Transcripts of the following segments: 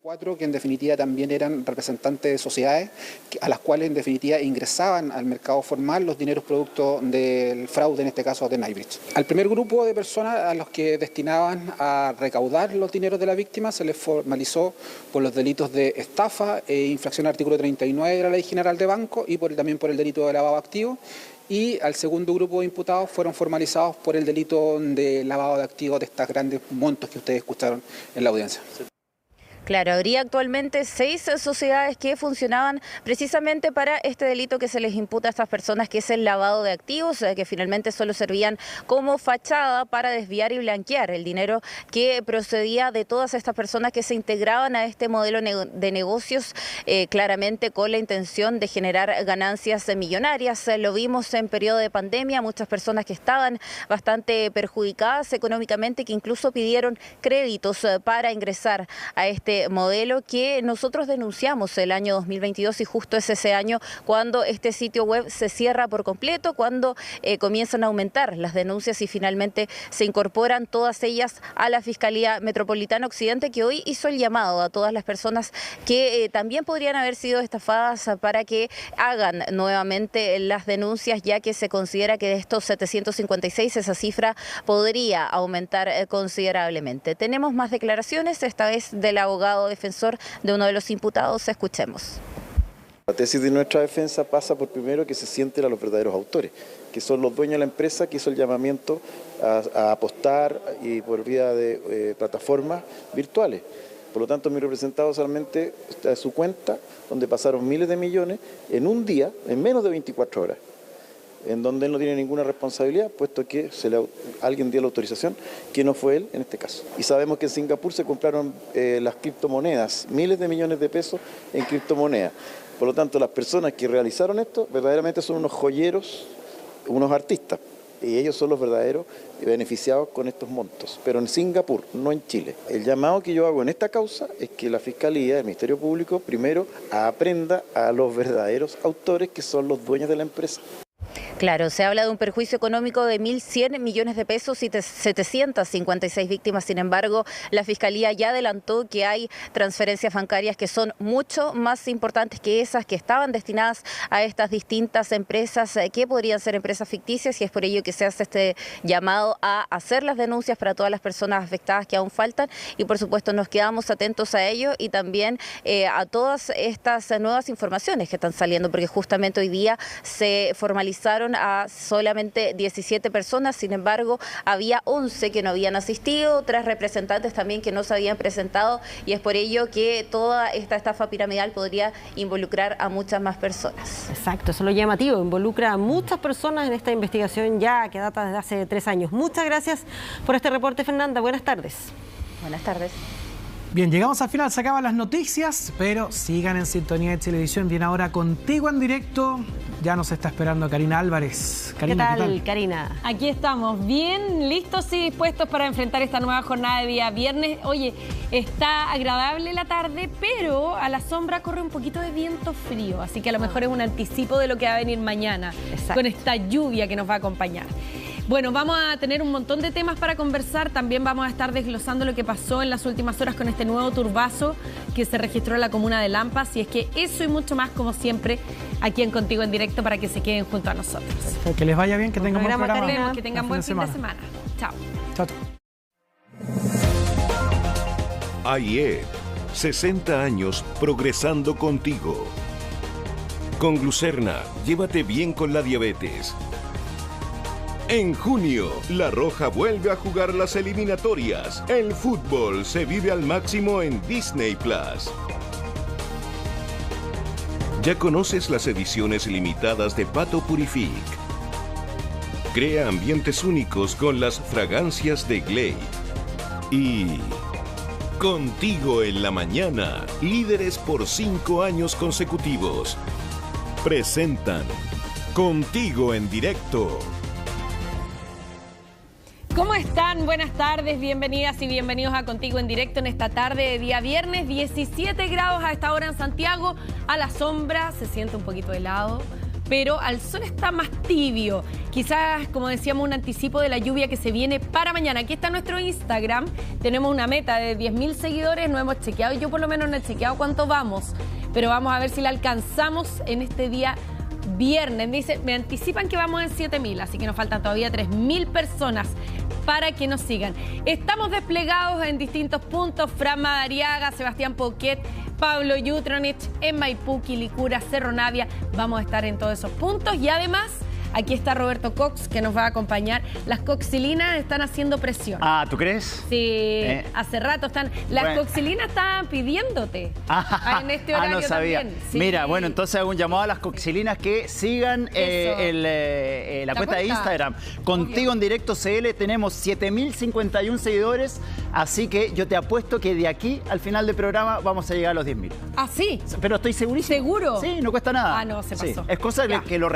4 que en definitiva también eran representantes de sociedades a las cuales en definitiva ingresaban al mercado formal los dineros producto del fraude, en este caso de NYBridge. Al primer grupo de personas a los que destinaban a recaudar los dineros de la víctima se les formalizó por los delitos de estafa e infracción al artículo 39 de la Ley General de Banco y también por el delito de lavado de activos. Y al segundo grupo de imputados fueron formalizados por el delito de lavado de activos de estos grandes montos que ustedes escucharon en la audiencia. Claro, habría actualmente 6 sociedades que funcionaban precisamente para este delito que se les imputa a estas personas, que es el lavado de activos, que finalmente solo servían como fachada para desviar y blanquear el dinero que procedía de todas estas personas que se integraban a este modelo de negocios, claramente con la intención de generar ganancias millonarias. Lo vimos en periodo de pandemia, muchas personas que estaban bastante perjudicadas económicamente, que incluso pidieron créditos para ingresar a este modelo que nosotros denunciamos el año 2022 y justo es ese año cuando este sitio web se cierra por completo, cuando comienzan a aumentar las denuncias y finalmente se incorporan todas ellas a la Fiscalía Metropolitana Occidente, que hoy hizo el llamado a todas las personas que también podrían haber sido estafadas para que hagan nuevamente las denuncias, ya que se considera que de estos 756 esa cifra podría aumentar considerablemente. Tenemos más declaraciones, esta vez del abogado defensor de uno de los imputados. Escuchemos. La tesis de nuestra defensa pasa por primero que se sienten a los verdaderos autores, que son los dueños de la empresa que hizo el llamamiento a apostar y por vía de plataformas virtuales. Por lo tanto, mi representado solamente está en su cuenta, donde pasaron miles de millones en un día, en menos de 24 horas, en donde él no tiene ninguna responsabilidad, puesto que alguien dio la autorización, que no fue él en este caso. Y sabemos que en Singapur se compraron las criptomonedas, miles de millones de pesos en criptomonedas. Por lo tanto, las personas que realizaron esto verdaderamente son unos joyeros, unos artistas, y ellos son los verdaderos beneficiados con estos montos, pero en Singapur, no en Chile. El llamado que yo hago en esta causa es que la Fiscalía, el Ministerio Público, primero aprenda a los verdaderos autores que son los dueños de la empresa. Claro, se habla de un perjuicio económico de 1.100 millones de pesos y 756 víctimas. Sin embargo, la Fiscalía ya adelantó que hay transferencias bancarias que son mucho más importantes que esas que estaban destinadas a estas distintas empresas que podrían ser empresas ficticias, y es por ello que se hace este llamado a hacer las denuncias para todas las personas afectadas que aún faltan, y por supuesto nos quedamos atentos a ello y también a todas estas nuevas informaciones que están saliendo, porque justamente hoy día se formalizaron a solamente 17 personas, sin embargo había 11 que no habían asistido, 3 representantes también que no se habían presentado, y es por ello que toda esta estafa piramidal podría involucrar a muchas más personas. Exacto, eso es lo llamativo, involucra a muchas personas en esta investigación ya que data desde hace 3 años. Muchas gracias por este reporte, Fernanda. Buenas tardes. Buenas tardes. Bien, llegamos al final, se acaban las noticias, pero sigan en sintonía de Televisión. Viene ahora Contigo en Directo. Ya nos está esperando Karina Álvarez. Karina, ¿Qué tal, Karina? Aquí estamos, bien listos y dispuestos para enfrentar esta nueva jornada de día viernes. Oye, está agradable la tarde, pero a la sombra corre un poquito de viento frío, así que a lo mejor es un anticipo de lo que va a venir mañana. Exacto. Con esta lluvia que nos va a acompañar. Bueno, vamos a tener un montón de temas para conversar. También vamos a estar desglosando lo que pasó en las últimas horas con este nuevo turbazo que se registró en la comuna de Lampas. Y es que eso y mucho más, como siempre, aquí en Contigo en Directo, para que se queden junto a nosotros. Que les vaya bien, que tengan buen programa. Que tengan buen fin de semana. Chao. Chao. AIE, 60 años progresando contigo. Con Glucerna, llévate bien con la diabetes. En junio, La Roja vuelve a jugar las eliminatorias. El fútbol se vive al máximo en Disney Plus. ¿Ya conoces las ediciones limitadas de Pato Purific? Crea ambientes únicos con las fragancias de Glade. Y Contigo en la Mañana, líderes por 5 años consecutivos. Presentan Contigo en Directo. ¿Cómo están? Buenas tardes, bienvenidas y bienvenidos a Contigo en Directo en esta tarde de día viernes. 17 grados a esta hora en Santiago, a la sombra, se siente un poquito helado, pero al sol está más tibio. Quizás, como decíamos, un anticipo de la lluvia que se viene para mañana. Aquí está nuestro Instagram. Tenemos una meta de 10.000 seguidores. No hemos chequeado, yo por lo menos no he chequeado cuánto vamos, pero vamos a ver si la alcanzamos en este día viernes. Dice, me anticipan que vamos en 7.000, así que nos faltan todavía 3.000 personas para que nos sigan. Estamos desplegados en distintos puntos: Fran Madariaga, Sebastián Poquet, Pablo Yutronich, en Maipú, Quilicura, Cerro Navia. Vamos a estar en todos esos puntos y además aquí está Roberto Cox, que nos va a acompañar. Las coxilinas están haciendo presión. Ah, ¿tú crees? Sí, hace rato están. Las coxilinas estaban pidiéndote en este horario no sabía. también. Sí. Mira, bueno, entonces hago un llamado a las coxilinas que sigan la cuenta de Instagram. Contigo en Directo CL tenemos 7.051 seguidores, así que yo te apuesto que de aquí al final del programa vamos a llegar a los 10.000. ¿Ah, sí? Pero estoy segurísimo. ¿Seguro? Sí, no cuesta nada. Ah, no, se pasó. Sí. Es cosa que lo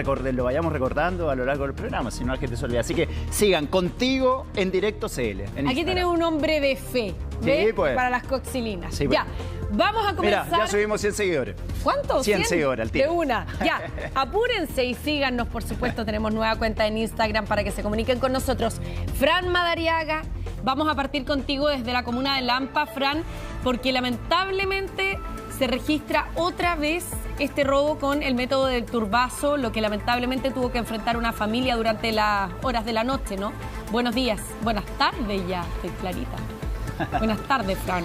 vayamos recordando a lo largo del programa, si no la gente se olvida. Así que sigan Contigo en Directo CL. Aquí tienes un hombre de fe, sí, pues, para las coxilinas. Sí, pues. Ya, vamos a comenzar. Mira, ya subimos 100 seguidores. ¿Cuánto? 100 seguidores al tiro. De una. Ya, apúrense y síganos, por supuesto. Tenemos nueva cuenta en Instagram para que se comuniquen con nosotros. Fran Madariaga, vamos a partir contigo desde la comuna de Lampa, Fran, porque lamentablemente se registra otra vez este robo con el método del turbazo, lo que lamentablemente tuvo que enfrentar una familia durante las horas de la noche, ¿no? Buenos días, buenas tardes ya, estoy clarita. Buenas tardes, Fran.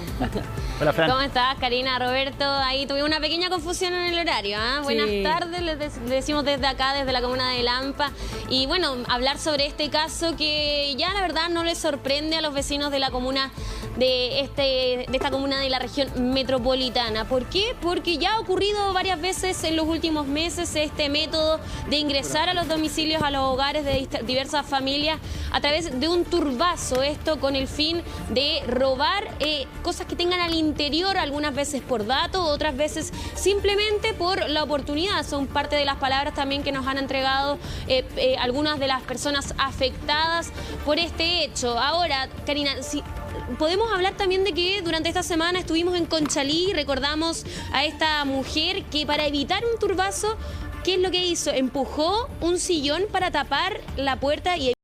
Hola, Fran. ¿Cómo estás, Karina, Roberto? Ahí tuvimos una pequeña confusión en el horario. ¿Eh? Buenas tardes, les decimos desde acá, desde la comuna de Lampa. Y bueno, hablar sobre este caso que ya la verdad no les sorprende a los vecinos de la comuna de esta comuna de la región metropolitana. ¿Por qué? Porque ya ha ocurrido varias veces en los últimos meses este método de ingresar a los domicilios, a los hogares de diversas familias a través de un turbazo. Esto con el fin de robar cosas que tengan al interior, algunas veces por dato, otras veces simplemente por la oportunidad. Son parte de las palabras también que nos han entregado algunas de las personas afectadas por este hecho. Ahora, Karina, si podemos hablar también de que durante esta semana estuvimos en Conchalí y recordamos a esta mujer que para evitar un turbazo, ¿qué es lo que hizo? Empujó un sillón para tapar la puerta y